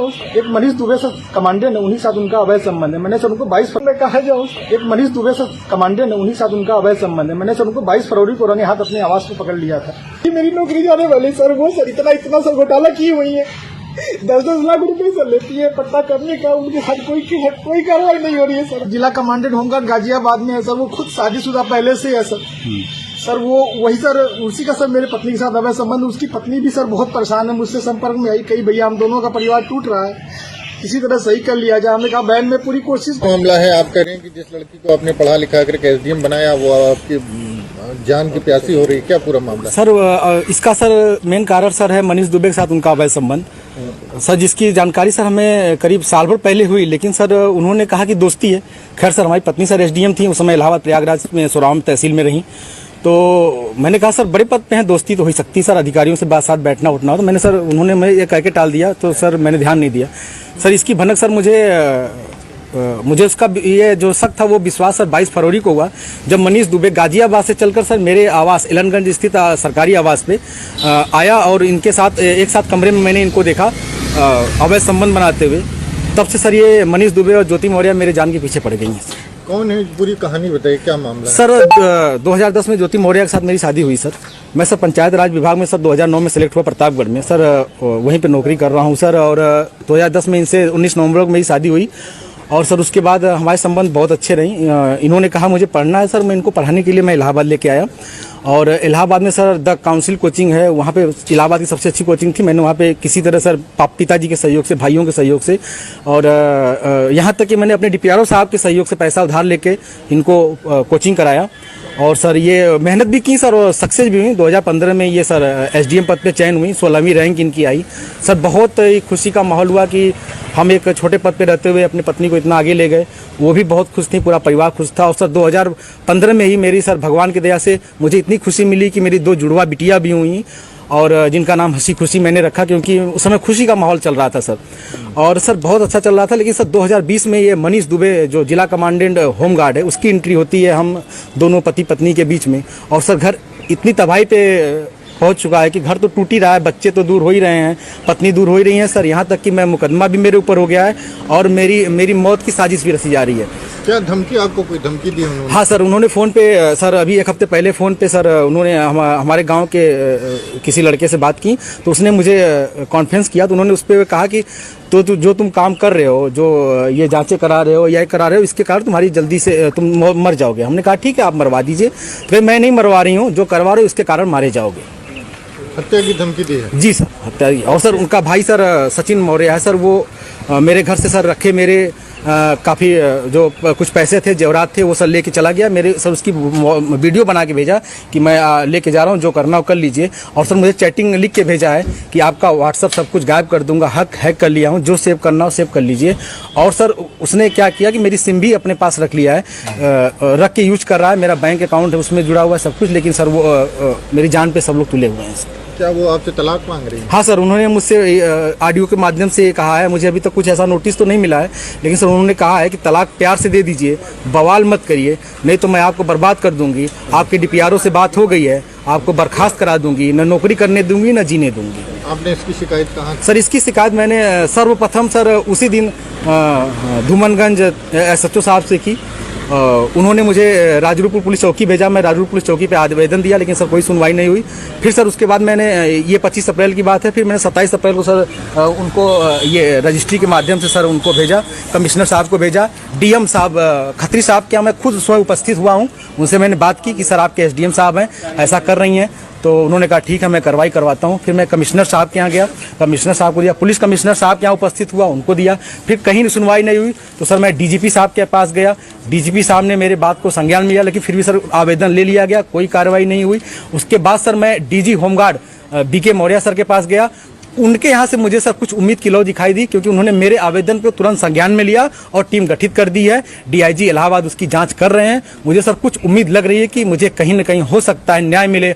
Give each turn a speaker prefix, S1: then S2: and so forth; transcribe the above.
S1: एक मनीष दुबे से कमांडेंट है, उन्हीं साथ उनका अवैध संबंध है। मैंने सर उनको 22 फरवरी में कहा जाओ। एक मनीष दुबे से कमांडेंट है, उन्हीं साथ उनका अवैध संबंध है। मैंने सर उनको 22 फरवरी को रंगे हाथ अपने आवास पे पकड़ लिया था। ये मेरी नौकरी जाने वाली सर, वो सर इतना सर घोटाला की हुई है। 10-10 लाख रुपए सर लेती है पट्टा करने का, उनके हर कोई कार्रवाई नहीं हो रही है सर। जिला कमांडेंट होमगार्ड गाजियाबाद में है सर, वो खुद शादीशुदा पहले से है सर वो वही सर, उसी का सर मेरे पत्नी के साथ अवैध संबंध। उसकी पत्नी भी सर बहुत परेशान है, मुझसे संपर्क में आई कई भैया हम दोनों का परिवार टूट रहा है, किसी तरह सही कर लिया जाए। हमने कहा बहन में पूरी कोशिश।
S2: मामला है, आप कह रहे हैं कि जिस लड़की को आपने पढ़ा लिखा करके एसडीएम बनाया वो आपकी जान की प्यासी हो रही है, क्या पूरा मामला?
S3: सर इसका सर मेन कारण सर है मनीष दुबे के साथ उनका अवैध संबंध सर, जिसकी जानकारी सर हमें करीब साल भर पहले हुई, लेकिन सर उन्होंने कहा कि दोस्ती है। खैर सर हमारी पत्नी सर एसडीएम थी उस समय, इलाहाबाद प्रयागराज में सोराम तहसील में रही। तो मैंने कहा सर बड़े पद पे हैं, दोस्ती तो हो सकती सर, अधिकारियों से साथ बैठना उठना हो। तो मैंने सर उन्होंने मैं ये कह के टाल दिया, तो सर मैंने ध्यान नहीं दिया। सर इसकी भनक सर मुझे उसका ये जो शक था वो विश्वास सर 22 फरवरी को हुआ, जब मनीष दुबे गाजियाबाद से चलकर सर मेरे आवास एलनगंज स्थित सरकारी आवास पे आया और इनके साथ एक साथ कमरे में मैंने इनको देखा अवैध संबंध बनाते हुए। तब से सर ये मनीष दुबे और ज्योति मौर्य मेरे जान के पीछे पड़ गई हैं।
S2: कौन है, पूरी कहानी बताइए, क्या मामला?
S3: सर 2010 में ज्योति मौर्य के साथ मेरी शादी हुई सर। मैं सर पंचायत राज विभाग में सर 2009 में सेलेक्ट हुआ प्रतापगढ़ में सर, वहीं पे नौकरी कर रहा हूँ सर। और 2010 में इनसे 19 नवंबर को मेरी शादी हुई और सर उसके बाद हमारे संबंध बहुत अच्छे रहे। इन्होंने कहा मुझे पढ़ना है सर, मैं इनको पढ़ाने के लिए मैं इलाहाबाद लेके आया। और इलाहाबाद में सर द काउंसिल कोचिंग है, वहाँ पे इलाहाबाद की सबसे अच्छी कोचिंग थी। मैंने वहाँ पे किसी तरह सर पिताजी के सहयोग से, भाइयों के सहयोग से और यहाँ तक कि मैंने अपने डीपीआरओ साहब के सहयोग से पैसा उधार लेके इनको कोचिंग कराया। और सर ये मेहनत भी की सर और सक्सेस भी हुई। 2015 में ये सर एसडीएम पद पे चयन हुई, 16वीं रैंक इनकी आई। सर बहुत खुशी का माहौल हुआ कि हम एक छोटे पद पे रहते हुए अपनी पत्नी को इतना आगे ले गए। वो भी बहुत खुश थी, पूरा परिवार खुश था। और सर 2015 में ही मेरी सर भगवान की दया से मुझे इतनी खुशी मिली कि मेरी 2 जुड़वा बिटिया भी हुई और जिनका नाम हंसी खुशी मैंने रखा, क्योंकि उस समय खुशी का माहौल चल रहा था सर। और सर बहुत अच्छा चल रहा था। लेकिन सर 2020 में ये मनीष दुबे जो जिला कमांडेंट होमगार्ड है उसकी एंट्री होती है हम दोनों पति पत्नी के बीच में। और सर घर इतनी तबाही पे पहुंच चुका है कि घर तो टूट ही रहा है, बच्चे तो दूर हो ही रहे हैं, पत्नी दूर हो ही रही है सर। यहाँ तक कि मैं मुकदमा भी मेरे ऊपर हो गया है और मेरी मौत की साजिश भी रची जा रही है।
S2: क्या धमकी, आपको कोई धमकी दी उन्होंने?
S3: हाँ सर, उन्होंने फ़ोन पे सर अभी 1 हफ्ते पहले फ़ोन पे सर उन्होंने हमारे गांव के किसी लड़के से बात की, तो उसने मुझे कॉन्फ्रेंस किया। तो उन्होंने उस पर कहा कि तो जो तुम काम कर रहे हो, जो ये जांचें करा रहे हो या करा रहे हो, इसके कारण तुम्हारी जल्दी से तुम मर जाओगे। हमने कहा ठीक है आप मरवा दीजिए। तो मैं नहीं मरवा रही हूँ, जो करवा रहे हो इसके कारण मारे जाओगे।
S2: हत्या की धमकी दी है?
S3: जी सर, हत्या की। और सर उनका भाई सर सचिन मौर्य है सर, वो मेरे घर से सर रखे मेरे काफ़ी जो कुछ पैसे थे, जेवरात थे, वो सर लेके चला गया। मेरे सर उसकी वीडियो बना के भेजा कि मैं लेके जा रहा हूँ, जो करना हो कर लीजिए। और सर मुझे चैटिंग लिख के भेजा है कि आपका व्हाट्सअप सब कुछ गायब कर दूंगा, हैक कर लिया हूँ, जो सेव करना हो सेव कर लीजिए। और सर उसने क्या किया कि मेरी सिम भी अपने पास रख लिया है, रख के यूज कर रहा है। मेरा बैंक अकाउंट है उसमें जुड़ा हुआ है सब कुछ, लेकिन सर वो मेरी जान पे सब लोग तुले हुए हैं।
S2: क्या वो आपसे तलाक मांग रही है?
S3: हाँ सर, उन्होंने मुझसे ऑडियो के माध्यम से कहा है, मुझे अभी तक कुछ ऐसा नोटिस तो नहीं मिला है, लेकिन सर उन्होंने कहा है कि तलाक प्यार से दे दीजिए, बवाल मत करिए, नहीं तो मैं आपको बर्बाद कर दूंगी। आपके डीपीआरओ से बात हो गई है, आपको बर्खास्त करा दूंगी, न नौकरी करने दूंगी न जीने दूंगी।
S2: आपने इसकी शिकायत कहाँ?
S3: सर इसकी शिकायत मैंने सर्वप्रथम सर उसी दिन धूमनगंज SHO साहब से की। उन्होंने मुझे राजरूपुर पुलिस चौकी भेजा, मैं राजरूपुर पुलिस चौकी पे आवेदन दिया, लेकिन सर कोई सुनवाई नहीं हुई। फिर सर उसके बाद मैंने ये 25 अप्रैल की बात है, फिर मैंने 27 अप्रैल को सर उनको ये रजिस्ट्री के माध्यम से सर उनको भेजा, कमिश्नर साहब को भेजा, डीएम साहब खत्री साहब के यहाँ मैं खुद स्वयं उपस्थित हुआ हूँ। उनसे मैंने बात की कि सर आपके एसडीएम साहब हैं, ऐसा कर रही हैं। तो उन्होंने कहा ठीक है मैं कार्रवाई करवाता हूँ। फिर मैं कमिश्नर साहब के यहाँ गया, कमिश्नर साहब को दिया, पुलिस कमिश्नर साहब के यहाँ उपस्थित हुआ, उनको दिया। फिर कहीं सुनवाई नहीं हुई तो सर मैं डीजीपी साहब के पास गया, डीजीपी साहब ने मेरे बात को संज्ञान में लिया, लेकिन फिर भी सर आवेदन ले लिया गया, कोई कार्रवाई नहीं हुई। उसके बाद सर मैं DG home guard BK Maurya sir के पास गया। उनके यहाँ से मुझे सर कुछ उम्मीद की लौ दिखाई दी, क्योंकि उन्होंने मेरे आवेदन पर तुरंत संज्ञान में लिया और टीम गठित कर दी है। DIG इलाहाबाद उसकी जांच कर रहे हैं। मुझे सर कुछ उम्मीद लग रही है कि मुझे कहीं न कहीं हो सकता है न्याय मिले